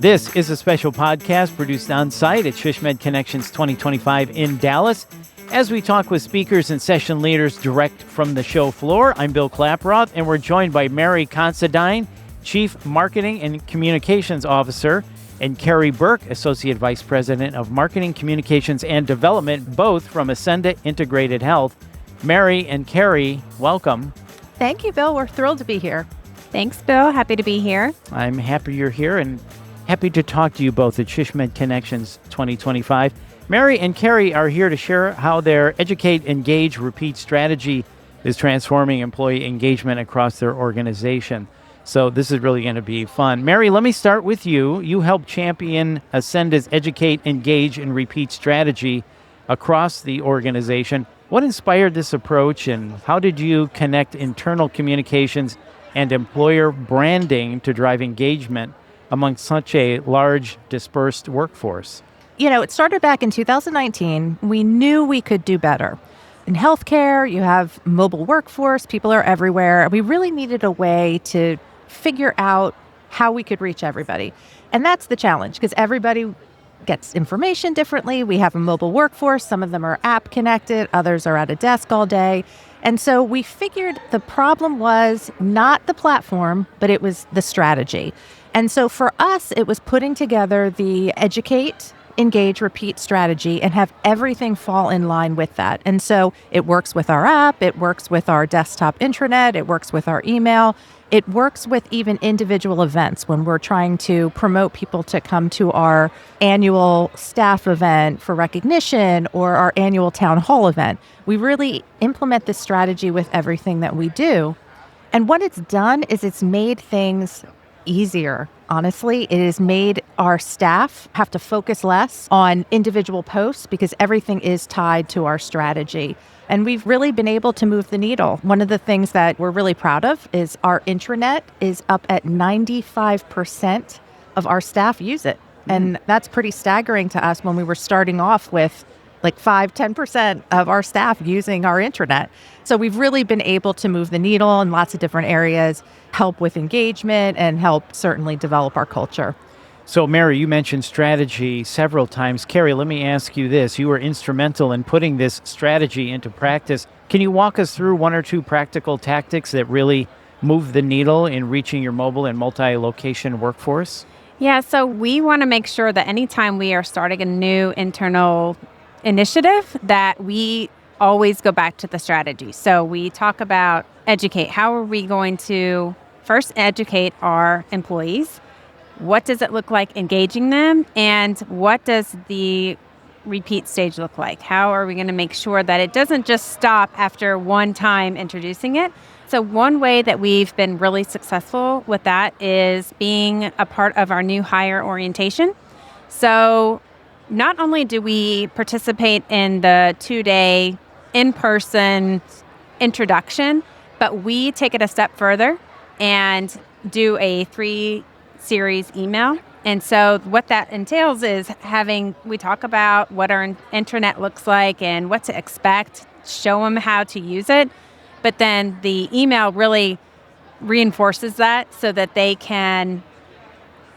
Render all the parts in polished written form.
This is a special podcast produced on site at SHSMD Connections 2025 in Dallas. As we talk with speakers and session leaders direct from the show floor, I'm Bill Klaproth, and we're joined by Mary Considine, Chief Marketing and Communications Officer, and Carrie Burke, Associate Vice President of Marketing, Communications, and Development, both from Acenda Integrated Health. Mary and Carrie, welcome. Thank you, Bill. We're thrilled to be here. Thanks, Bill. Happy to be here. I'm happy you're here and happy to talk to you both at SHSMD Connections 2025. Mary and Carrie are here to share how their Educate, Engage, Repeat strategy is transforming employee engagement across their organization. So this is really going to be fun. Mary, let me start with you. You helped champion Acenda's Educate, Engage, and Repeat strategy across the organization. What inspired this approach, and how did you connect internal communications and employer branding to drive engagement among such a large, dispersed workforce? It started back in 2019. We knew we could do better. In healthcare, you have mobile workforce, people are everywhere. We really needed a way to figure out how we could reach everybody. And that's the challenge, because everybody gets information differently. We have a mobile workforce. Some of them are app connected. Others are at a desk all day. And so we figured the problem was not the platform, but it was the strategy. And so for us, it was putting together the Educate, Engage, Repeat strategy and have everything fall in line with that. And so it works with our app, it works with our desktop intranet, it works with our email, it works with even individual events when we're trying to promote people to come to our annual staff event for recognition or our annual town hall event. We really implement this strategy with everything that we do. And what it's done is it's made things easier. Honestly, it has made our staff have to focus less on individual posts because everything is tied to our strategy. And we've really been able to move the needle. One of the things that we're really proud of is our intranet is up at 95% of our staff use it. And that's pretty staggering to us when we were starting off with like 5-10% of our staff using our intranet. So we've really been able to move the needle in lots of different areas, help with engagement, and help certainly develop our culture. So Mary, you mentioned strategy several times. Carrie, let me ask you this. You were instrumental in putting this strategy into practice. Can you walk us through one or two practical tactics that really move the needle in reaching your mobile and multi-location workforce? Yeah, so we want to make sure that anytime we are starting a new internal initiative that we always go back to the strategy. So we talk about educate. How are we going to first educate our employees? What does it look like engaging them? And what does the repeat stage look like? How are we going to make sure that it doesn't just stop after one time introducing it? So one way that we've been really successful with that is being a part of our new hire orientation. So not only do we participate in the 2-day in-person introduction, but we take it a step further and do a 3-series email. And so what that entails is we talk about what our intranet looks like and what to expect, show them how to use it. But then the email really reinforces that so that they can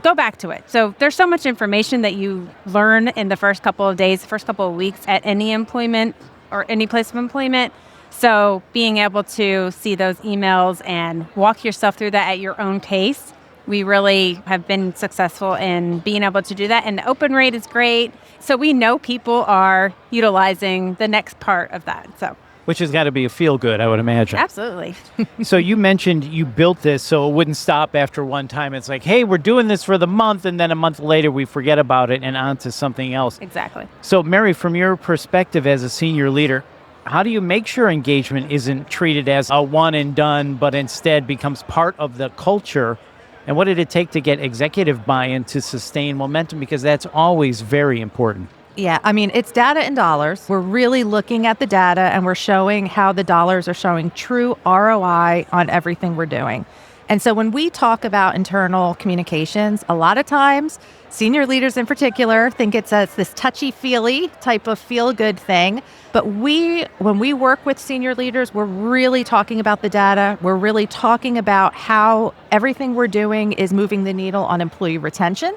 go back to it. So there's so much information that you learn in the first couple of days, first couple of weeks at any employment or any place of employment. So being able to see those emails and walk yourself through that at your own pace, we really have been successful in being able to do that. And the open rate is great. So we know people are utilizing the next part of that. Which has got to be a feel-good, I would imagine. Absolutely. So you mentioned you built this so it wouldn't stop after one time. It's like, hey, we're doing this for the month, and then a month later we forget about it and on to something else. Exactly. So Mary, from your perspective as a senior leader, how do you make sure engagement isn't treated as a one and done, but instead becomes part of the culture? And what did it take to get executive buy-in to sustain momentum? Because that's always very important. Yeah, it's data and dollars. We're really looking at the data and we're showing how the dollars are showing true ROI on everything we're doing. And so when we talk about internal communications, a lot of times, senior leaders in particular think it's this touchy-feely type of feel-good thing. But when we work with senior leaders, we're really talking about the data. We're really talking about how everything we're doing is moving the needle on employee retention.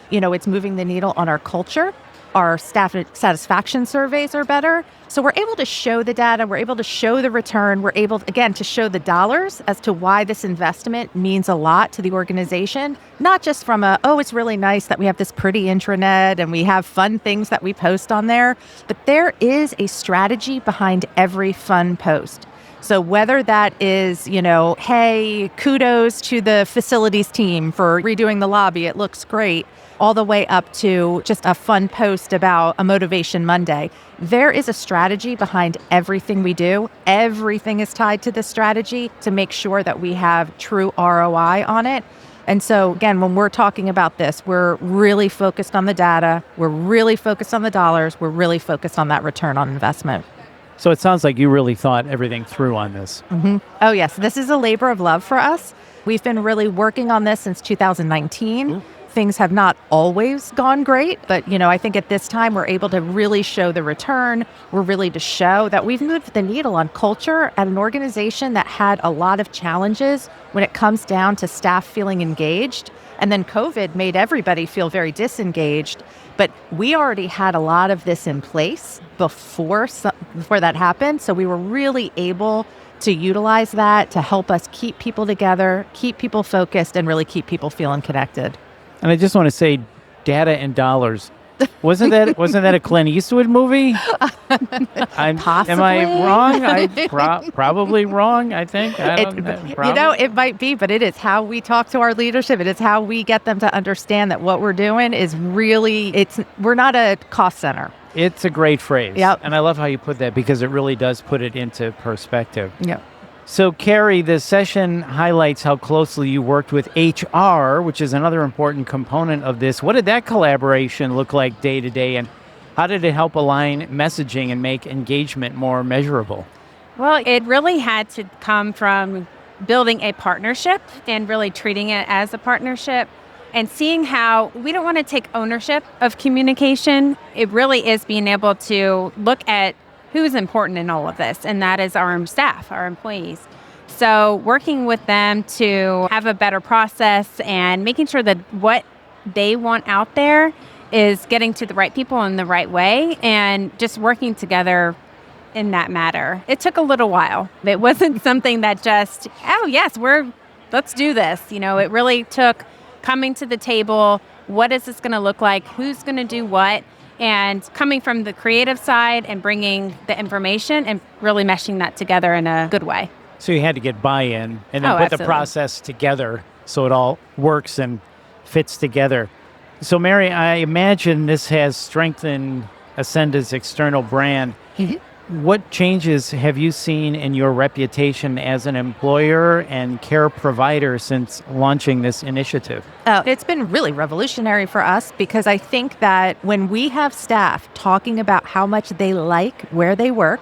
It's moving the needle on our culture. Our staff satisfaction surveys are better. So we're able to show the data. We're able to show the return. We're able, again, to show the dollars as to why this investment means a lot to the organization, not just from it's really nice that we have this pretty intranet and we have fun things that we post on there, but there is a strategy behind every fun post. So whether that is, hey, kudos to the facilities team for redoing the lobby, it looks great, all the way up to just a fun post about a Motivation Monday. There is a strategy behind everything we do. Everything is tied to this strategy to make sure that we have true ROI on it. And so, again, when we're talking about this, we're really focused on the data. We're really focused on the dollars. We're really focused on that return on investment. So it sounds like you really thought everything through on this. Mm-hmm. Oh, yes. This is a labor of love for us. We've been really working on this since 2019. Mm-hmm. Things have not always gone great, but, I think at this time we're able to really show the return. We're really to show that we've moved the needle on culture at an organization that had a lot of challenges when it comes down to staff feeling engaged. And then COVID made everybody feel very disengaged. But we already had a lot of this in place before that happened. So we were really able to utilize that to help us keep people together, keep people focused, and really keep people feeling connected. And I just want to say, data and dollars. Wasn't that a Clint Eastwood movie? Possibly. Am I wrong? Probably wrong, I think. It might be, but it is how we talk to our leadership. It is how we get them to understand that what we're doing is really, we're not a cost center. It's a great phrase. Yep. And I love how you put that because it really does put it into perspective. Yep. So, Carrie, the session highlights how closely you worked with HR, which is another important component of this. What did that collaboration look like day to day, and how did it help align messaging and make engagement more measurable? Well, it really had to come from building a partnership and really treating it as a partnership and seeing how we don't want to take ownership of communication. It really is being able to look at who's important in all of this, and that is our staff, our employees. So working with them to have a better process and making sure that what they want out there is getting to the right people in the right way and just working together in that matter. It took a little while. It wasn't something that just, let's do this. It really took coming to the table. What is this going to look like? Who's going to do what? And coming from the creative side and bringing the information and really meshing that together in a good way. So you had to get buy-in and then put absolutely. the process together so it all works and fits together. So, Mary, I imagine this has strengthened Acenda's external brand. Mm-hmm. What changes have you seen in your reputation as an employer and care provider since launching this initiative? It's been really revolutionary for us because I think that when we have staff talking about how much they like where they work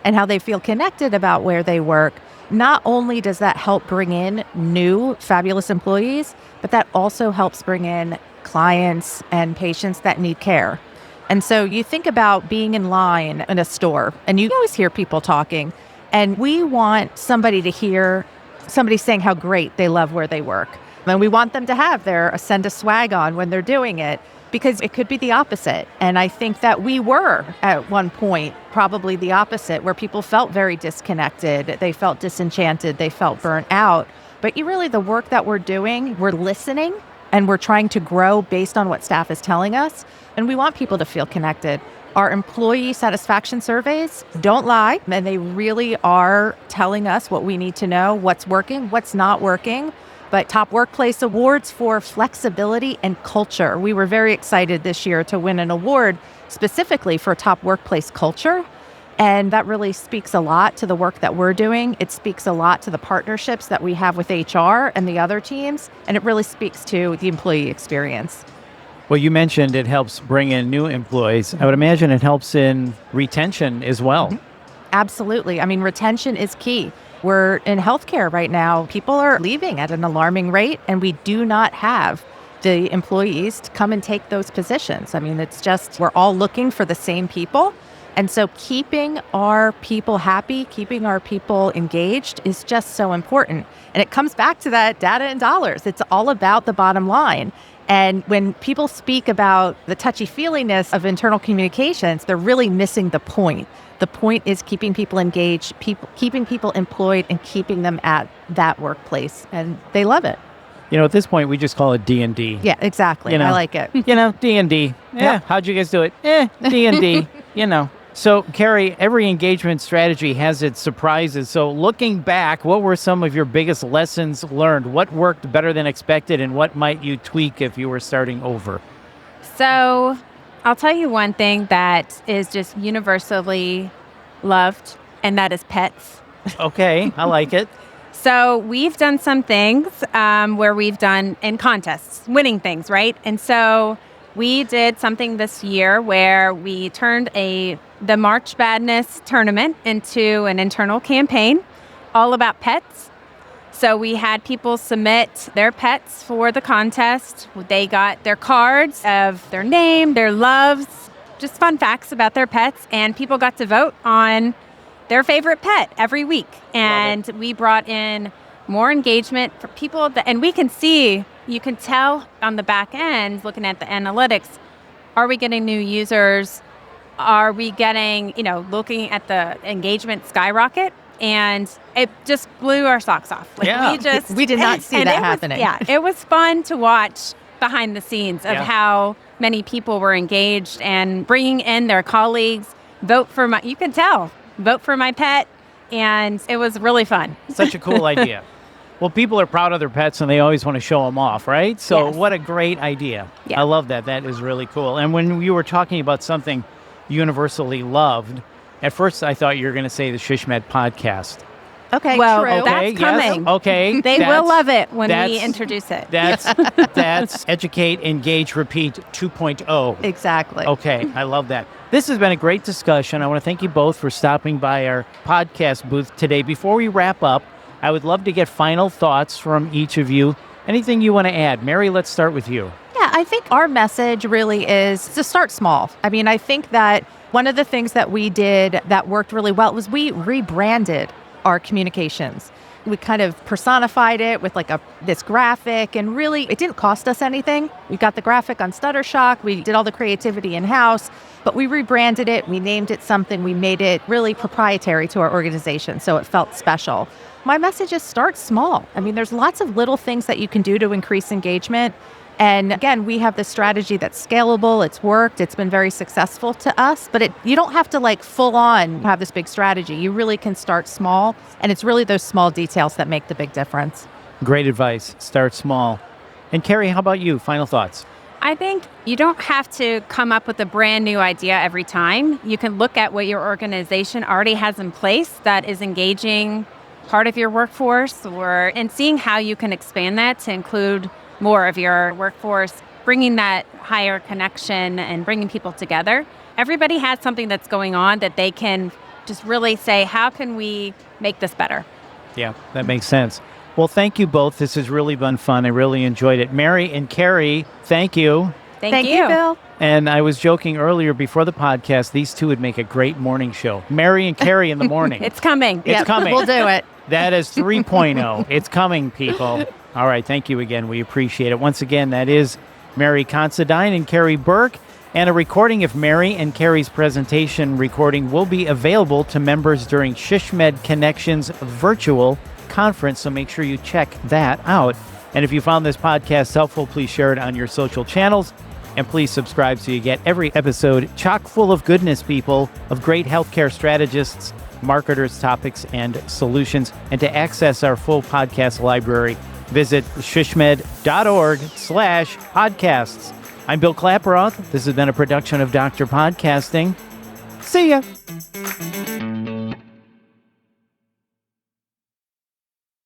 and how they feel connected about where they work, not only does that help bring in new fabulous employees, but that also helps bring in clients and patients that need care. And so you think about being in line in a store, and you always hear people talking, and we want somebody to hear somebody saying how great they love where they work. And we want them to have their Acenda swag on when they're doing it, because it could be the opposite. And I think that we were, at one point, probably the opposite, where people felt very disconnected, they felt disenchanted, they felt burnt out. But the work that we're doing, we're listening, and we're trying to grow based on what staff is telling us. And we want people to feel connected. Our employee satisfaction surveys don't lie, and they really are telling us what we need to know, what's working, what's not working. But Top Workplace Awards for flexibility and culture. We were very excited this year to win an award specifically for Top Workplace Culture. And that really speaks a lot to the work that we're doing. It speaks a lot to the partnerships that we have with HR and the other teams. And it really speaks to the employee experience. Well, you mentioned it helps bring in new employees. I would imagine it helps in retention as well. Mm-hmm. Absolutely. I mean, retention is key. We're in healthcare right now. People are leaving at an alarming rate, and we do not have the employees to come and take those positions. I mean, it's just, we're all looking for the same people. And so keeping our people happy, keeping our people engaged is just so important. And it comes back to that data and dollars. It's all about the bottom line. And when people speak about the touchy-feeliness of internal communications, they're really missing the point. The point is keeping people engaged, keeping people employed, and keeping them at that workplace. And they love it. At this point, we just call it D&D. Yeah, exactly. I like it. D&D. Yeah. How'd you guys do it? D&D. So, Carrie, every engagement strategy has its surprises. So, looking back, what were some of your biggest lessons learned? What worked better than expected, and what might you tweak if you were starting over? So, I'll tell you one thing that is just universally loved, and that is pets. Okay, I like it. So we've done some things where we've done in contests, winning things, right? And so we did something this year where we turned the March Madness tournament into an internal campaign all about pets. So we had people submit their pets for the contest. They got their cards of their name, their loves, just fun facts about their pets, and people got to vote on their favorite pet every week. And we brought in more engagement for people and we can see, you can tell on the back end, looking at the analytics, are we getting new users? Are we getting, looking at the engagement skyrocket? And it just blew our socks off. We did not see that happening. It was fun to watch behind the scenes of how many people were engaged and bringing in their colleagues, you can tell, vote for my pet, and it was really fun. Such a cool idea. Well, people are proud of their pets, and they always want to show them off, right? So What a great idea. Yeah. I love that. That is really cool. And when you were talking about something universally loved, at first I thought you were going to say the SHSMD podcast. Okay, well, true. that's coming. Yes, okay. They will love it when we introduce it. That's Educate, Engage, Repeat 2.0. Exactly. Okay, I love that. This has been a great discussion. I want to thank you both for stopping by our podcast booth today. Before we wrap up, I would love to get final thoughts from each of you. Anything you want to add? Mary, let's start with you. Yeah, I think our message really is to start small. I mean, I think that one of the things that we did that worked really well was we rebranded our communications. We kind of personified it with this graphic, and really it didn't cost us anything. We got the graphic on Stuttershock. We did all the creativity in-house, but we rebranded it. We named it something. We made it really proprietary to our organization, so it felt special. My message is start small. I mean, there's lots of little things that you can do to increase engagement. And again, we have this strategy that's scalable. It's worked. It's been very successful to us, but you don't have to full on have this big strategy. You really can start small, and it's really those small details that make the big difference. Great advice. Start small. And Carrie, how about you? Final thoughts? I think you don't have to come up with a brand new idea every time. You can look at what your organization already has in place that is engaging part of your workforce, and seeing how you can expand that to include more of your workforce, bringing that higher connection and bringing people together. Everybody has something that's going on that they can just really say, how can we make this better? Yeah, that makes sense. Well, thank you both. This has really been fun. I really enjoyed it. Mary and Carrie, thank you. Thank you, Bill. And I was joking earlier before the podcast, these two would make a great morning show. Mary and Carrie in the morning. It's coming. It's coming. We'll do it. That is 3.0. It's coming, people. All right. Thank you again. We appreciate it. Once again, that is Mary Considine and Carrie Burke. And a recording of Mary and Carrie's presentation recording will be available to members during SHSMD Connections virtual conference. So make sure you check that out. And if you found this podcast helpful, please share it on your social channels. And please subscribe so you get every episode chock full of goodness, people, of great healthcare strategists, marketers, topics, and solutions. And to access our full podcast library, visit shsmed.org/podcasts. I'm Bill Klaproth. This has been a production of Dr. Podcasting. See ya.